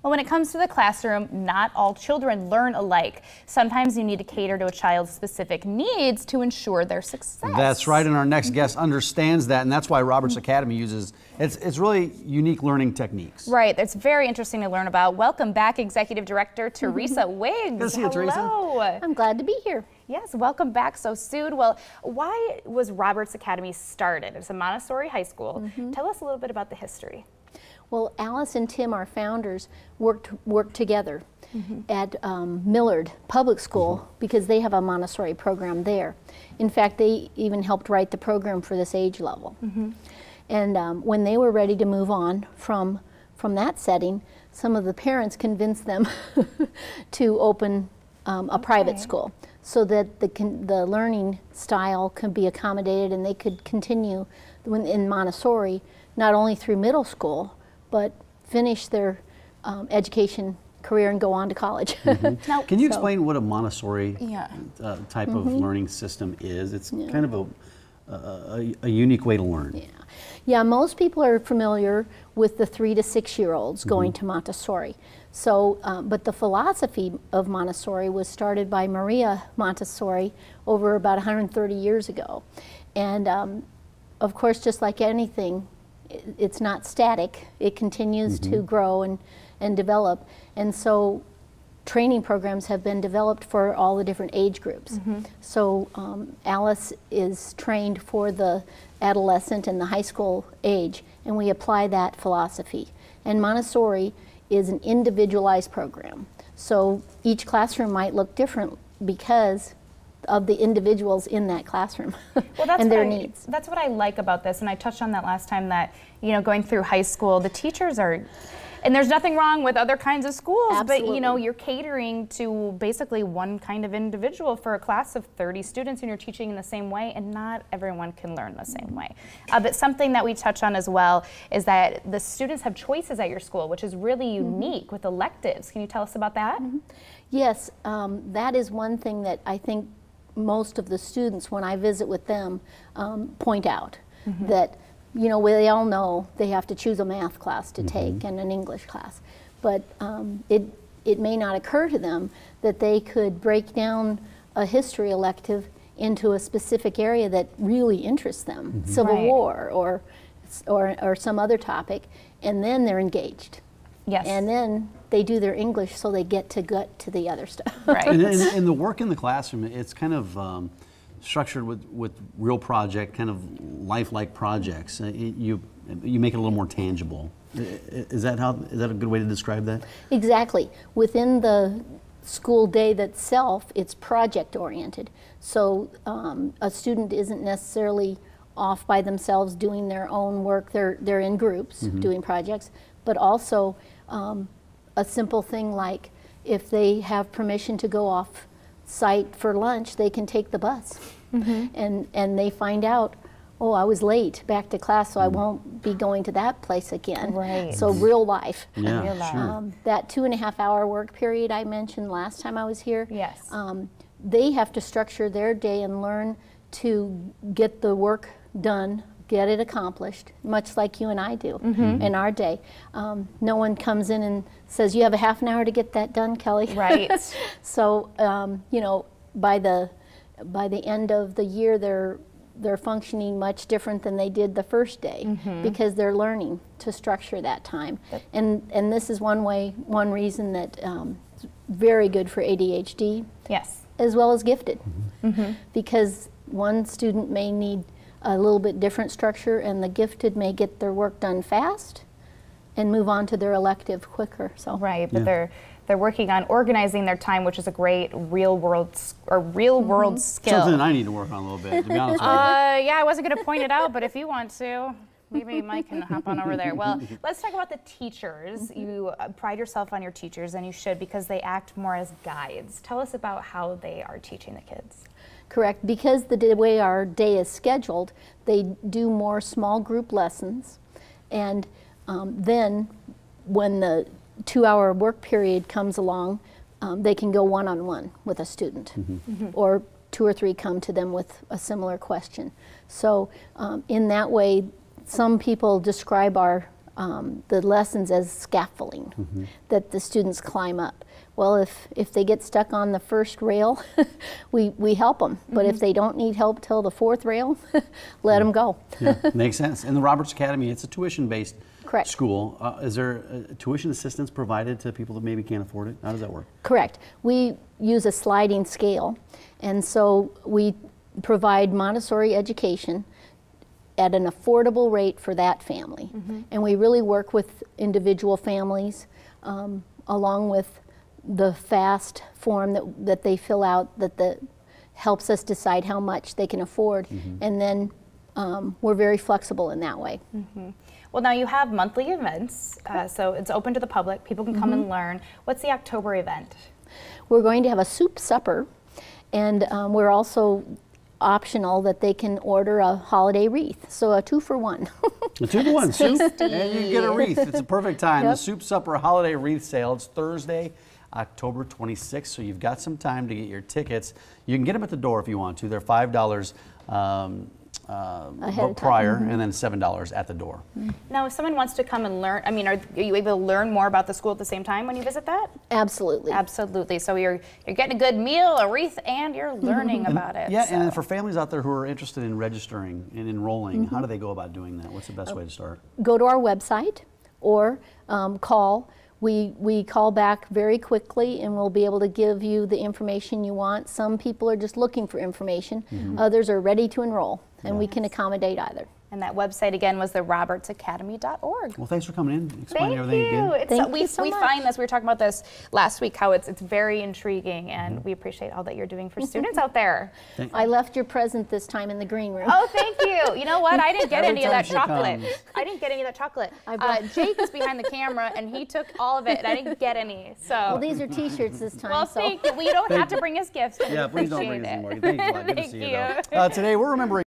Well, when it comes to the classroom, not all children learn alike. Sometimes you need to cater to a child's specific needs to ensure their success. That's right, and our next guest understands that, and that's why Roberts Academy uses, it's really unique learning techniques. Right, it's very interesting to learn about. Welcome back, Executive Director Teresa Wiggs. Good to see you, Teresa. I'm glad to be here. Yes, welcome back so soon. Well, why was Roberts Academy started? It's a Montessori high school. Tell us a little bit about the history. Well, Alice and Tim, our founders, worked together at Millard Public School because they have a Montessori program there. In fact, they even helped write the program for this age level. And when they were ready to move on from that setting, some of the parents convinced them to open a private school so that the learning style could be accommodated and they could continue in Montessori not only through middle school, but finish their education career and go on to college. Now, can you explain what a Montessori type of learning system is? It's kind of a unique way to learn. Yeah, most people are familiar with the 3 to 6 year olds going to Montessori. So, but the philosophy of Montessori was started by Maria Montessori over about 130 years ago. And of course, just like anything, it's not static. It continues to grow and develop. And so training programs have been developed for all the different age groups. So Alice is trained for the adolescent and the high school age, and we apply that philosophy. And Montessori is an individualized program. So each classroom might look different because of the individuals in that classroom and their needs. That's what I like about this, and I touched on that last time, that, you know, going through high school, the teachers are, and there's nothing wrong with other kinds of schools, but you know, you're catering to basically one kind of individual for a class of 30 students, and you're teaching in the same way, and not everyone can learn the same way. But something that we touch on as well is that the students have choices at your school, which is really unique with electives. Can you tell us about that? Yes, that is one thing that I think most of the students, when I visit with them, point out that, you know, they all know they have to choose a math class to take and an English class, but it may not occur to them that they could break down a history elective into a specific area that really interests them, Civil War or some other topic, and then they're engaged. Yes. And then they do their English so they get to the other stuff. Right. And the work in the classroom, it's kind of structured with real project, kind of lifelike projects. You make it a little more tangible. Is that a good way to describe that? Exactly. Within the school day itself, it's project oriented. So a student isn't necessarily off by themselves doing their own work. They're in groups doing projects, but also a simple thing like if they have permission to go off site for lunch, they can take the bus. And they find out, oh, I was late back to class, so I won't be going to that place again. So real life. That 2.5 hour work period I mentioned last time I was here, they have to structure their day and learn to get the work done, get it accomplished, much like you and I do in our day. No one comes in and says, you have a half an hour to get that done, Kelly. Right. So, you know, by the end of the year, they're functioning much different than they did the first day because they're learning to structure that time. And this is one reason that it's very good for ADHD, as well as gifted, because one student may need a little bit different structure, and the gifted may get their work done fast and move on to their elective quicker. So but they're working on organizing their time, which is a great real world skill. Something I need to work on a little bit, to be honest with you. Yeah, I wasn't going to point it out, but if you want to, maybe Mike can hop on over there. Well, let's talk about the teachers. You pride yourself on your teachers, and you should, because they act more as guides. Tell us about how they are teaching the kids. Correct. Because the way our day is scheduled, they do more small group lessons, and then when the 2 hour work period comes along, they can go one-on-one with a student, or 2 or 3 come to them with a similar question. So in that way, some people describe our the lessons as scaffolding that the students climb up. Well, if they get stuck on the first rail, we help them. But if they don't need help till the fourth rail, let them go. Yeah, makes sense. And the Roberts Academy, it's a tuition-based Correct. school. Is there tuition assistance provided to people that maybe can't afford it? How does that work? Correct. We use a sliding scale, and so we provide Montessori education at an affordable rate for that family. And we really work with individual families along with the FAST form that they fill out that helps us decide how much they can afford. And then we're very flexible in that way. Well, now you have monthly events, so it's open to the public. People can come and learn. What's the October event? We're going to have a soup supper, and we're also optional that they can order a holiday wreath, so a 2-for-1. A 2-for-1 soup, and you get a wreath. It's a perfect time. The Soup Supper Holiday Wreath Sale. It's Thursday, October 26th, so you've got some time to get your tickets. You can get them at the door if you want to. They're $5 prior, and then $7 at the door. Now, if someone wants to come and learn, I mean, are you able to learn more about the school at the same time when you visit that? Absolutely. Absolutely. So you're getting a good meal, a wreath, and you're learning about it. Yeah, so. and for families out there who are interested in registering and enrolling, how do they go about doing that? What's the best way to start? Go to our website or call. We call back very quickly, and we'll be able to give you the information you want. Some people are just looking for information. Others are ready to enroll, and we can accommodate either. And that website again was the robertsacademy.org. Well, thanks for coming in, explaining Thank everything you. again. Thank you so we much. find this, we were talking about this last week, how it's very intriguing, and we appreciate all that you're doing for students out there. I left your present this time in the green room. Oh, thank you. You know what? I didn't get Every any of that time she chocolate. comes. I didn't get any of that chocolate. Jake is behind the camera, and he took all of it, and I didn't get any. So. Well, these are T-shirts this time. Well, so. thank you. Well, you don't have to bring us gifts. Yeah, please don't bring us Appreciate anymore. it. Thanks a lot. Good to Thank see you, you. though. Today, we're remembering